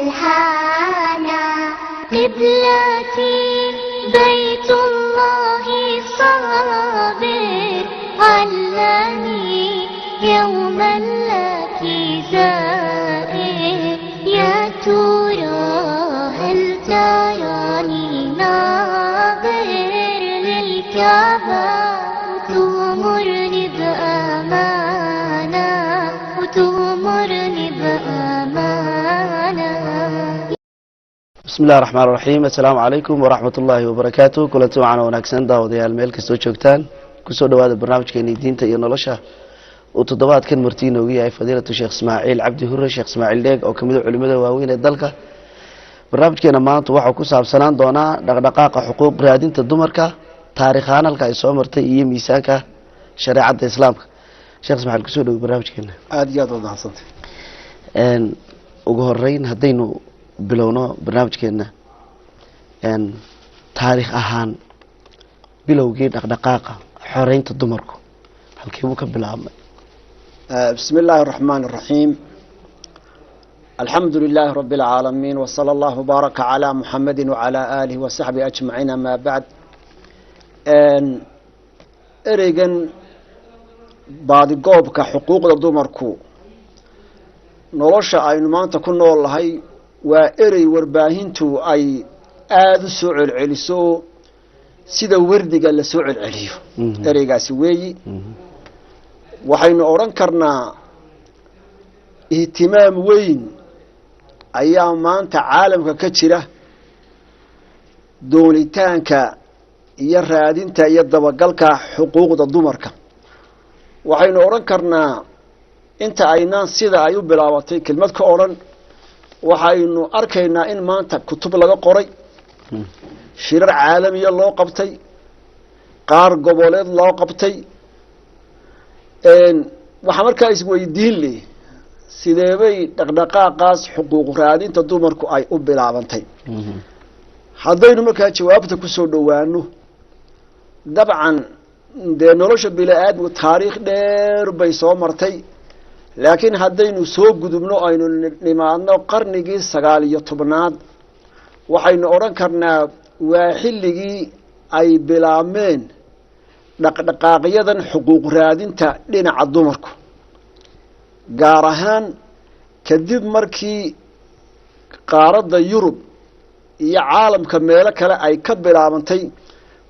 الحانا قبلتي بيت الله الصابر علاني يوما لك زائر يا ترى هل تراني ناظر للكعبة وتغمرني بأمانة وتغمرني بأمانة. بسم الله الرحمن الرحيم. السلام عليكم ورحمة الله وبركاته. كلنتي معنا wanaagsan daawadayaal meel kastoo joogtaan kusoo dhawaada barnaamijkeena diinta iyo nolosha oo toddobaadkan martii noogu yahay fadiilatu Sheekh Ismaaciil Cabdi Hurre Sheekh Ismaaciil Deeg oo kamid ah culimada waaweyn ee dalka. barnaamijkeena maanta waxa ku saabsanaan doonaa dhaqdhaqaaqa xuquuq raadinta dumarka taariikhan halka ay soo martay iyo miisaanka shariicada islaamka. Sheekh Ismaaciil kusoo dhawaada barnaamijkeena. aad iyo aad wada hadsantay ugu horeyn hadaynu bilowno barnaamijkeena taariikh ahaan bilowgii dhaqdhaqaaqa xoreynta dumarku halkii uu ka bilaabmay. بسم الله الرحمن الرحيم الحمد لله رب العالمين وصلى الله وبارك على محمد وعلى آله وصحبه أجمعين. ما بعد ereygan baadigoobka xuquuqda dumarku nolosha aynu maanta ku noolahay waa erey warbaahintu ay aada u soo celceliso sida wardiga la soo celceliyo ereygaasi weeyi waxaynu odhan karnaa ihtimaam weyn ayaa maanta caalamka ka jira doonitaanka iyo raadinta iyo dabagalka xuquuqda dumarka. waxaynu odhan karnaa inta aynaan sida ay u bilaabatay kelmad ka odhan waxaynu arkaynaa in maanta kutub laga qoray shirar caalamiya loo qabtay qaar goboleed loo qabtay. waxaa markaa isweydiin leh sideebay dhaqdhaqaaqaas xuquuq raadinta dumarku ay u bilaabantay. haddaynu markaa jawaabta kusoo dhowaano dabcan dee nolosha bini-aadmigu taariikh dheer bay soo martay, laakiin haddaynu soo gudubno aynu nimaadno qarnigii 19aad waxaynu odhan karnaa waa xilligii ay bilaabmeen dhaqdhaqaaqyadan xuquuq raadinta dhinaca dumarku, gaar ahaan kadib markii qaaradda Yurub iyo caalamka meelo kale ay ka bilaabantay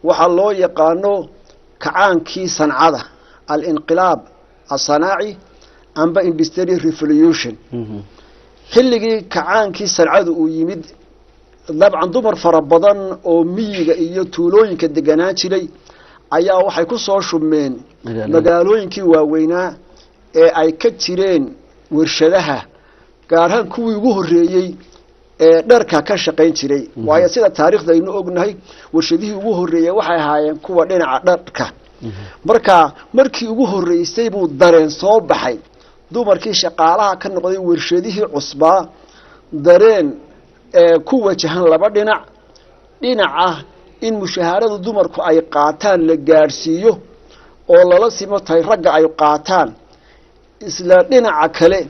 waxaa loo yaqaano kacaankii sancada al-inqilaab as-sanaaci amba industrial revolution. xilligii kacaankii sancadu uu yimid dabcan dumar fara badan oo miyiga iyo tuulooyinka deganaan jiray ayaa waxay ku soo shubmeen magaalooyinkii waaweynaa ee ay ka jireen warshadaha, gaar ahaan kuwii ugu horeeyey ee dharka ka shaqayn jiray. waayo sida taariikhda aynu ognahay warshadihii ugu horeeyay waxay ahaayeen kuwa dhinaca dharka. marka markii ugu horeysay buu dareen soo baxay dumarkii shaqaalaha ka noqday warshadihii cusbaa, dareen ku wajahan laba dhinac ah in mushaharada dumarku ay qaataan la gaarsiiyo oo lala simo tahay ragga ay qaataan, isla dhinaca kale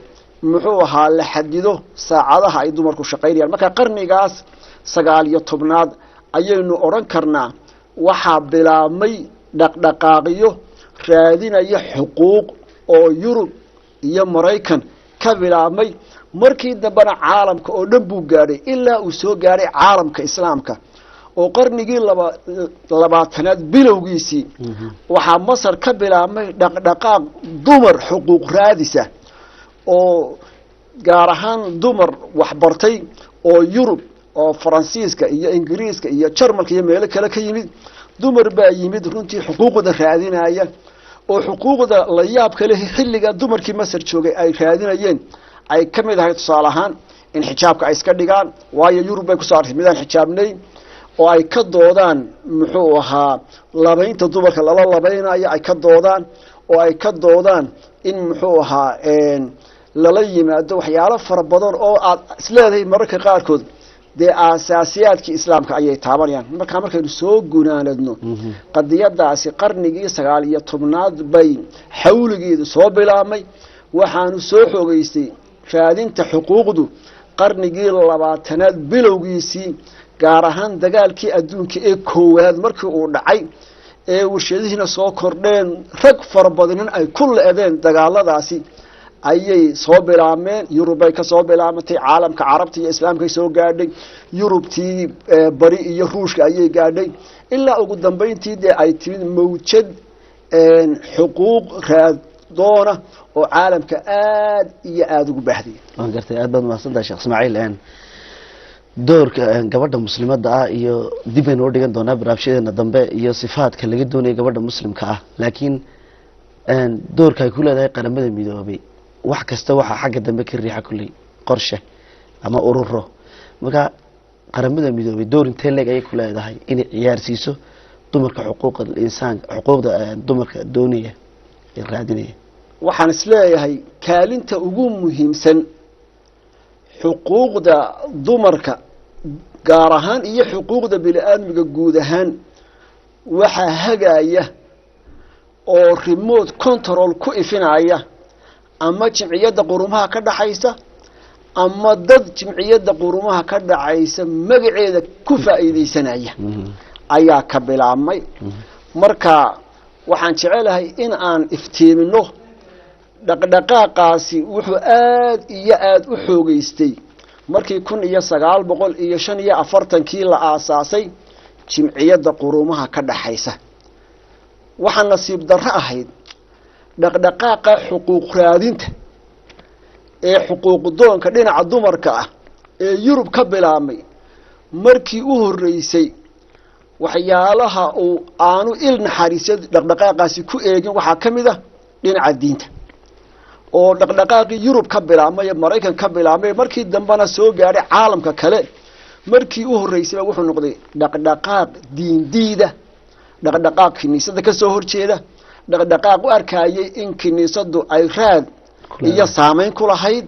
muxuu ahaa la xadido saacadaha ay dumarku shaqaynayaan. marka qarnigaas 19aad ayaynu odhan karnaa waxaa bilaabmay dhaqdhaqaaqyo raadinaya xuquuq oo Yurub iyo Maraykan ka bilaabmay. markii dambena caalamka oo dhan buu gaadhay ilaa uu soo gaadhay caalamka islaamka oo qarnigii 20aad bilowgiisii waxaa Masar ka bilaabmay dhaqdhaqaaq dumar xuquuq raadisa oo gaar ahaan dumar waxbartay oo Yurub oo Faransiiska iyo Ingiriiska iyo Jarmalka iyo meelo kale ka yimid. dumar baa yimid runtii xuquuqda raadinaya oo xuquuqda la yaab kale xilliga dumarkii Masar joogay ay raadinayeen ay ka mid ahayd tusaale ahaan in xijaabka ay iska dhigaan, waayo Yurub bay ku soo artay midaan xijaabnay oo ay ka doodaan muxuu ahaa labaynta dumarka lala labaynayo ay ka doodaan oo ay ka doodaan in muxuu ahaa lala yimaado waxyaalo fara badan oo aad isleedahay mararka qaarkood dee aasaasiyaadkii islaamka ayay taabanayaan. markaynu soo gunaanadno qadiyadaasi qarnigii 19aad bay xawligeedu soo bilaabmay, waxaanu soo xoogeystay raadinta xuquuqdu qarnigii 20aad bilowgiisii gaar ahaan dagaalkii adduunka ee koowaad markii uu dhacay ee warshadihiina soo kordheen rag fara badan ay ku leedeen dagaaladaasi ayay soo bilaameen Yurubay ka soo bilaamatay caalamka carabta iyo islaamka soo gaadhay Yurubtii bari iyo Ruushka ayay gaadhay ilaa ugu dambeyntii ay timid mawjad xuquuq raaddoona oo caalamka aad iyo aad ugu baahday waan gartay aad baad mahadsantahay Sheekh Ismaaciil doorka gabadha muslimadda ah iyo dib aynu u dhigan doonaa barnaamijyadeena dambe iyo sifaadka laga doonayo gabadha muslimka ah laakiin doorka ay ku leedahay qaramada midoobay wax kasta waxa xagga dambe ka riixa kulli qorshe ama ururo marka qaramada midoobay door intee leeg ay ku leedahay in ciyaarsiiso dumarka xuquuqda insaanka xuquuqda dumarka doonaya ee raadinaya waxaan isleeyahay kaalinta ugu muhiimsan xuquuqda dumarka gaar ahaan iyo xuquuqda bini'aadmiga guud ahaan waxa hagaaya oo remote control ku ifinaya ama jimciyada qurumaha ka dhaxaysa ama dad jimciyada qurumaha ka dhaxaysa magaceeda ku faa'iideysanaya ayaa ka bilaabmay marka waxaan jecelahay in aan iftiimino dhaqdhaqaaqaasi wuxuu aad iyo aad u xoogeystay markii 1945 la aasaasay jimciyada qurumaha ka dhaxaysa waxa nasiib darro ahayd dhaqdhaqaaqa xuquuq raadinta ee xuquuq doonka dhinaca dumarka ah ee Yurub ka bilaabmay markii u horeysay waxyaalaha uu aanu il naxariisad dhaqdhaqaaqaasi ku eegin waxa kamid ah dhinaca diinta oo dhaqdhaqaaqii Yurub ka bilaabmay Mareykan ka bilaabmay markii dambana soo gaaray caalamka kale markii u horeysay wuxuu noqday dhaqdhaqaaq diindiida dhaqdhaqaaq kiniisada ka soo horjeeda dhaqdhaqaaq u arkayay in kiniisadu ay raad iyo saameyn ku lahayd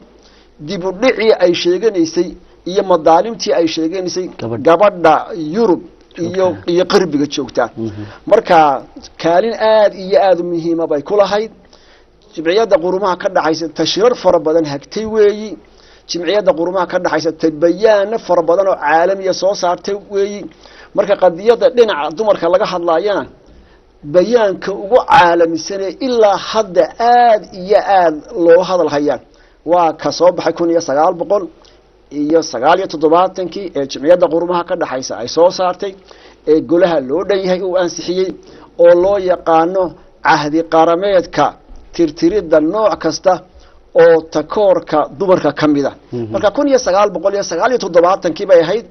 dib u dhicii ay sheeganaysay iyo madaalimtii ay sheeganaysay gabadha Yurub iyo qarbiga joogta marka kaalin aad iyo aad muhiim ah bay ku lahayd jimciyada qurumaha ka dhaxaysa tashriir fara badan hagtay weeyi jimciyada qurumaha ka dhaxaysa tabayaan fara badan oo caalamiya soo saartay weeyi marka qadiyada dhinaca dumarka laga hadlaayana bayaanka ugu caalamisan ilaa hadda aad iyo aad loo hadal hayaan waa ka soo baxay 1979 ee jimciyada qurumaha ka dhaxaysa ay soo saartay ee golaha loo dhanyahay uu ansixiyay oo loo yaqaano ahdi qarameedka tirtirida nooc kasta oo takoorka dumarka kamida marka 1979 bay ahayd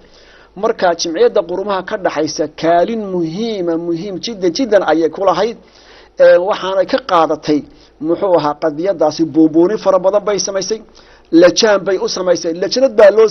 marka jimciyada qurumaha ka dhaxaysa kaalin muhiim jiddan ayay ku lahayd waxaana ka qaadatay muxuu ahaa qadiyadaasi buubuuni fara badan bay samaysay lajaan bay u samaysay lajnad baa loo